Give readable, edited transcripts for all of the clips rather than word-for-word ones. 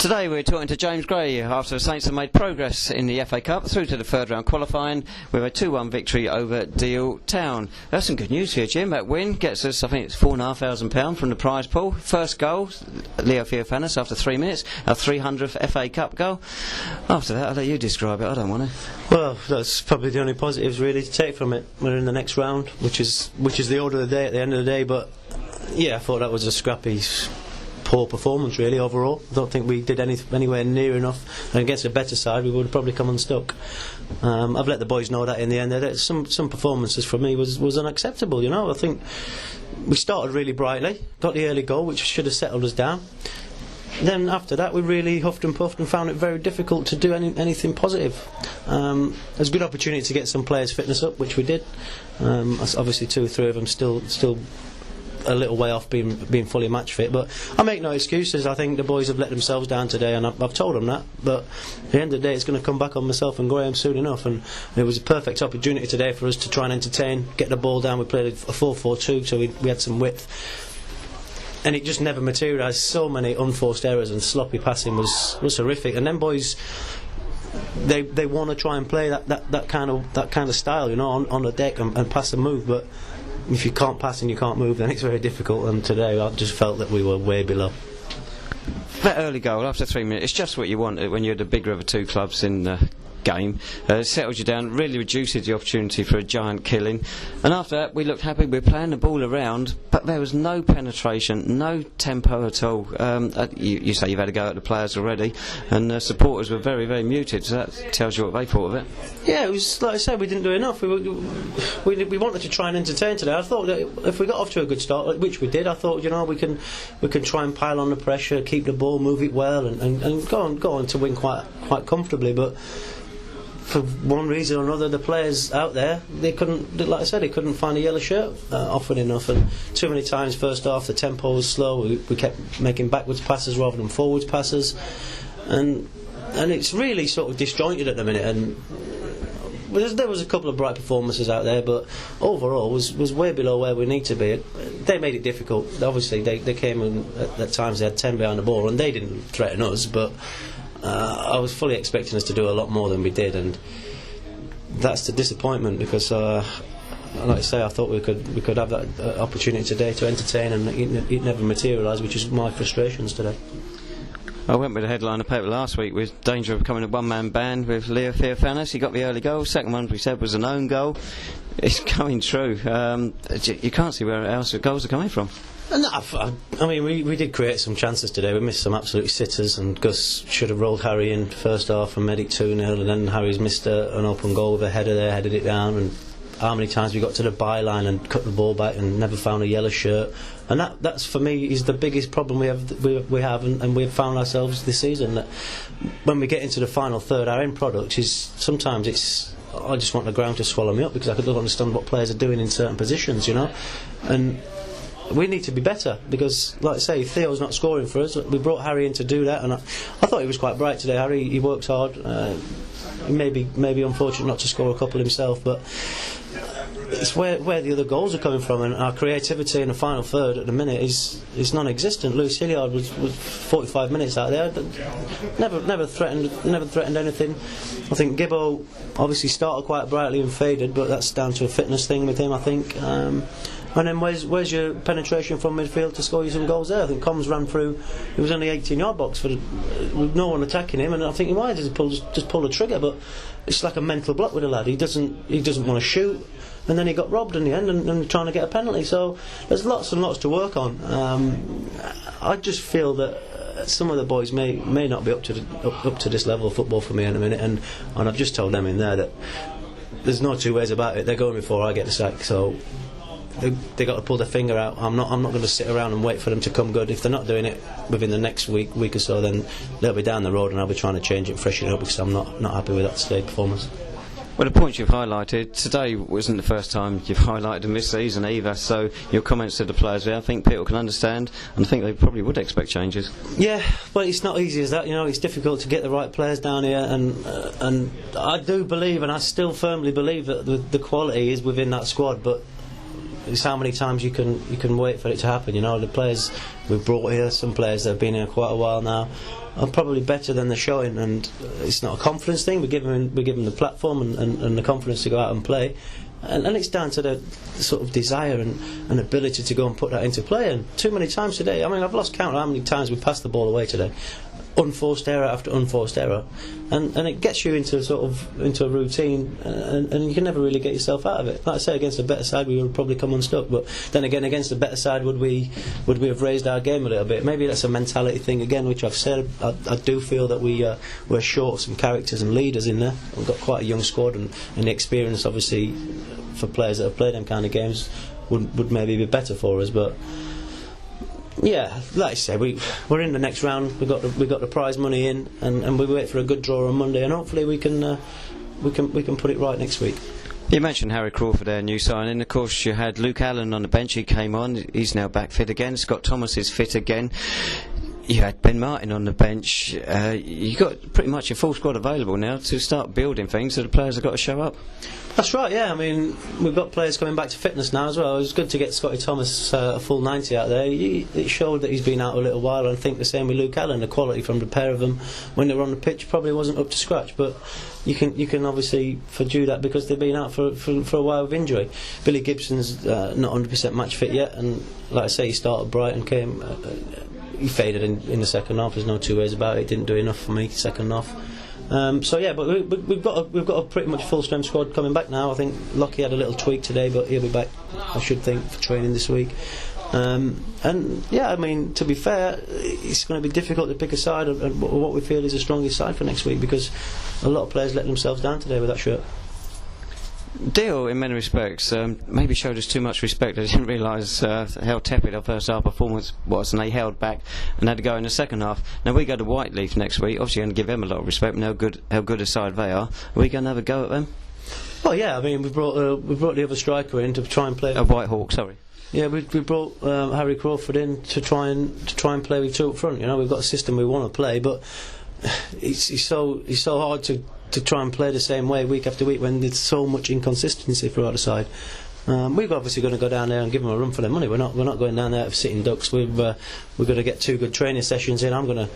Today we're talking to James Gray after the Saints have made progress in the FA Cup through to the third round qualifying with a 2-1 victory over Deal Town. That's some good news here, Jim. That win gets us, I think it's £4,500 from the prize pool. First goal, Leo Theophanis after 3 minutes, our 300th FA Cup goal. After that, I'll let you describe it, I don't want to. Well, that's probably the only positives really to take from it. We're in the next round, which is the order of the day at the end of the day, but yeah, I thought that was a scrappy, poor performance really overall. I don't think we did anywhere near enough, and against a better side we would have probably come unstuck. I've let the boys know that in the end that some performances from me was unacceptable, you know. I think we started really brightly, got the early goal which should have settled us down. Then after that we really huffed and puffed and found it very difficult to do anything positive. There's a good opportunity to get some players' fitness up, which we did. Obviously 2 or 3 of them still a little way off being fully match fit, but I make no excuses. I think the boys have let themselves down today, and I've told them that, but at the end of the day it's going to come back on myself and Graham soon enough, and it was a perfect opportunity today for us to try and entertain, get the ball down. We played a 4-4-2, so we had some width, and it just never materialised. So many unforced errors and sloppy passing was horrific, and then boys they want to try and play that kind of style, you know, on the deck and pass and move, but if you can't pass and you can't move, then it's very difficult. And today I just felt that we were way below. That early goal after 3 minutes, it's just what you want when you're the bigger of the two clubs in the game. Settled you down, really reduces the opportunity for a giant killing, and after that we looked happy. We were playing the ball around, but there was no penetration, no tempo at all. You say you've had a go at the players already, and the supporters were very, very muted, so that tells you what they thought of it. Yeah, it was like I said, we didn't do enough. We wanted to try and entertain today. I thought that if we got off to a good start, which we did, I thought, you know, we can try and pile on the pressure, keep the ball, move it well, and go on to win quite comfortably, but for one reason or another, the players out there, they couldn't, like I said, they couldn't find a yellow shirt often enough, and too many times first half the tempo was slow. We kept making backwards passes rather than forwards passes, and it's really sort of disjointed at the minute. And there was a couple of bright performances out there, but overall was way below where we need to be. They made it difficult. Obviously they came in at times they had 10 behind the ball, and they didn't threaten us, but I was fully expecting us to do a lot more than we did, and that's the disappointment, because like I say, I thought we could have that opportunity today to entertain, and it never materialised, which is my frustrations today. I went with the headline of the paper last week with danger of becoming a one-man band with Leo Theophanis. He got the early goal. Second one we said was an own goal. It's coming true. You can't see where else the goals are coming from. I mean, we did create some chances today. We missed some absolute sitters, and Gus should have rolled Harry in first half and made it 2-0, and then Harry's missed an open goal with a header there, headed it down. And how many times we got to the byline and cut the ball back and never found a yellow shirt, and that's for me is the biggest problem we have, and we've found ourselves this season, that when we get into the final third, our end product is sometimes I just want the ground to swallow me up, because I don't understand what players are doing in certain positions, you know, and we need to be better, because like I say, Theo's not scoring for us. We brought Harry in to do that, and I thought he was quite bright today. Harry, he works hard. Maybe unfortunate not to score a couple himself, but it's where the other goals are coming from, and our creativity in the final third at the minute is non-existent. Lewis Hilliard was 45 minutes out there, never threatened anything. I think Gibbo obviously started quite brightly and faded, but that's down to a fitness thing with him, I think. And then where's your penetration from midfield to score you some goals there? I think Combs ran through. It was only 18-yard box with no one attacking him, and I think he might just pull the trigger, but it's like a mental block with the lad. He doesn't want to shoot, and then he got robbed in the end and trying to get a penalty. So there's lots and lots to work on. I just feel that some of the boys may not be up to this level of football for me in a minute, and I've just told them in there that there's no two ways about it. They're going before I get the sack, so they got to pull their finger out. I'm not going to sit around and wait for them to come good. If they're not doing it within the next week or so, then they'll be down the road, and I'll be trying to change it and freshen it up, because I'm not happy with that today performance. Well, the points you've highlighted today wasn't the first time you've highlighted them this season either, so your comments to the players there, I think people can understand, and I think they probably would expect changes. Yeah, but it's not easy as that, you know. It's difficult to get the right players down here, and I do believe, and I still firmly believe, that the quality is within that squad, but it's how many times you can wait for it to happen. You know, the players we've brought here, some players that have been here quite a while now, are probably better than they're showing, and it's not a confidence thing. We give them the platform and the confidence to go out and play, and it's down to the sort of desire and ability to go and put that into play. And too many times today, I mean, I've lost count of how many times we passed the ball away today. Unforced error after unforced error, and it gets you into a routine, and you can never really get yourself out of it. Like I say, against a better side we would probably come unstuck, but then again, against a better side, would we have raised our game a little bit? Maybe that's a mentality thing again, which I've said. I do feel that we're short of some characters and leaders in there. We've got quite a young squad, and the experience obviously for players that have played them kind of games would maybe be better for us, but. Yeah, like I said, we're in the next round. We got the prize money in, and we wait for a good draw on Monday, and hopefully we can put it right next week. You mentioned Harry Crawford, our new signing. Of course, you had Luke Allen on the bench. He came on. He's now back fit again. Scott Thomas is fit again. You had Ben Martin on the bench. You got pretty much your full squad available now to start building things, so the players have got to show up. That's right, yeah. I mean, we've got players coming back to fitness now as well. It was good to get Scotty Thomas a full 90 out there. It showed that he's been out a little while, and I think the same with Luke Allen. The quality from the pair of them when they were on the pitch probably wasn't up to scratch, but you can obviously forgive that because they've been out for a while with injury. Billy Gibson's not 100% match fit yet, and like I say, he started bright and came. He faded in the second half. There's no two ways about it. Didn't do enough for me second half. So yeah, but we've got a pretty much full strength squad coming back now. I think Lockie had a little tweak today, but he'll be back, I should think, for training this week. And yeah, I mean, to be fair, it's going to be difficult to pick a side and what we feel is the strongest side for next week, because a lot of players let themselves down today with that shirt. Deal, in many respects, maybe showed us too much respect. I didn't realise how tepid our first half performance was, and they held back and had to go in the second half. Now we go to Whiteleaf next week. Obviously, going to give them a lot of respect. And how good a side they are. Are we going to have a go at them? Well, yeah. I mean, we brought the other striker in to try and play. White Hawk, sorry. Yeah, we brought Harry Crawford in to try and play with two up front. You know, we've got a system we want to play, but it's so hard to try and play the same way week after week when there's so much inconsistency throughout the side. We're obviously going to go down there and give them a run for their money. We're not going down there for sitting ducks. We're going to get 2 good training sessions in. I'm going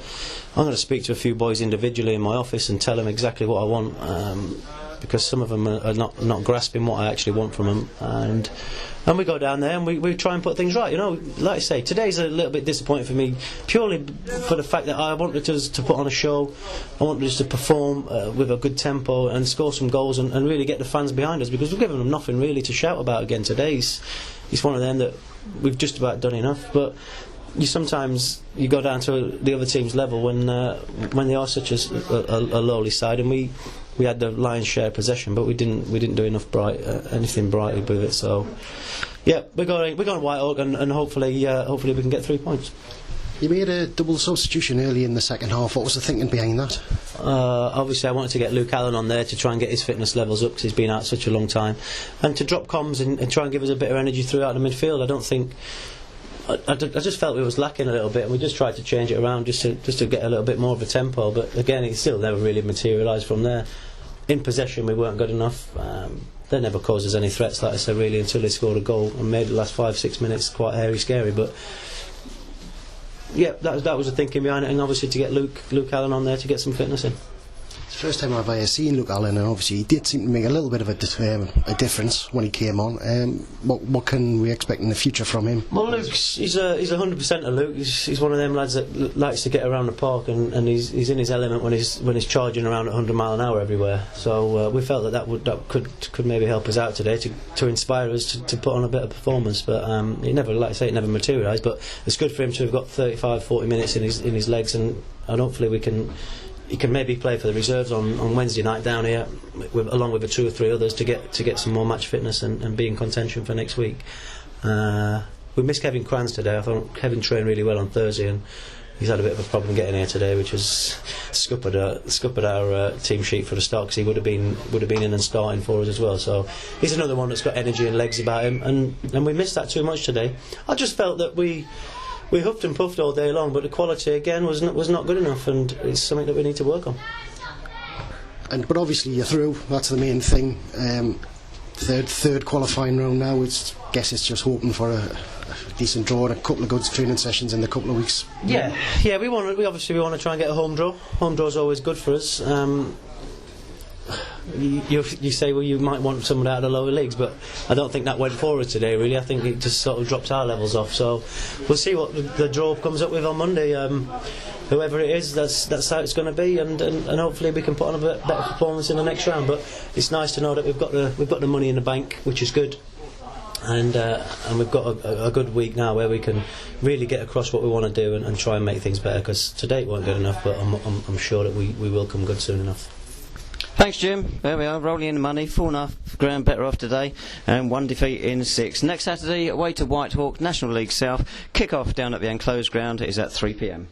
to speak to a few boys individually in my office and tell them exactly what I want, because some of them are not grasping what I actually want from them, and we go down there and we try and put things right. You know, like I say, today's a little bit disappointing for me, purely for the fact that I wanted us to put on a show. I wanted us to perform with a good tempo and score some goals and really get the fans behind us, because we've given them nothing really to shout about again today. It's one of them that we've just about done enough, but sometimes you go down to the other team's level when they are such a lowly side, and we had the lion's share of possession, but we didn't do enough anything brightly with it. So yeah, we're going to White Oak, and hopefully we can get 3 points. You made a double substitution early in the second half. What was the thinking behind that? Obviously I wanted to get Luke Allen on there to try and get his fitness levels up, because he's been out such a long time, and to drop comms and try and give us a bit of energy throughout the midfield. I don't think I just felt we was lacking a little bit, and we just tried to change it around just to get a little bit more of a tempo, but again it still never really materialised from there. In possession we weren't good enough. They never caused us any threats, like I said, really, until they scored a goal and made the last 5-6 minutes quite hairy scary. But yeah, that was the thinking behind it, and obviously to get Luke Allen on there to get some fitness in. It's the first time I've seen Luke Allen, and obviously he did seem to make a little bit of a difference when he came on. What can we expect in the future from him? Well, he's 100% a Luke. He's one of them lads that likes to get around the park, and he's in his element when he's charging around at 100 mile an hour everywhere. So we felt that could maybe help us out today to inspire us to put on a better performance. But it never, like I say, it never materialised. But it's good for him to have got 35-40 minutes in his legs, and hopefully he can maybe play for the reserves on Wednesday night down here, along with the 2 or 3 others, to get some more match fitness and be in contention for next week. We missed Kevin Kranz today. I thought Kevin trained really well on Thursday, and he's had a bit of a problem getting here today, which has scuppered our team sheet for the start, because he would have been in and starting for us as well. So he's another one that's got energy and legs about him, and we missed that too much today. I just felt that we huffed and puffed all day long, but the quality again was not good enough, and it's something that we need to work on. But obviously you're through. That's the main thing. Third qualifying round now. It's guess it's just hoping for a decent draw and a couple of good training sessions in the couple of weeks. Yeah, we obviously want to try and get a home draw. Home draw's always good for us. You say, well, you might want someone out of the lower leagues, but I don't think that went for us today, really. I think it just sort of dropped our levels off. So we'll see what the draw comes up with on Monday. Whoever it is, that's how it's going to be, and hopefully we can put on a better performance in the next round. But it's nice to know that we've got the money in the bank, which is good. And we've got a good week now where we can really get across what we want to do and try and make things better, because today it weren't good enough, but I'm sure that we will come good soon enough. Thanks, Jim. There we are, rolling in the money, £4.5 better off today, and 1 defeat in 6. Next Saturday, away to Whitehawk, National League South. Kick-off down at the enclosed ground is at 3 p.m.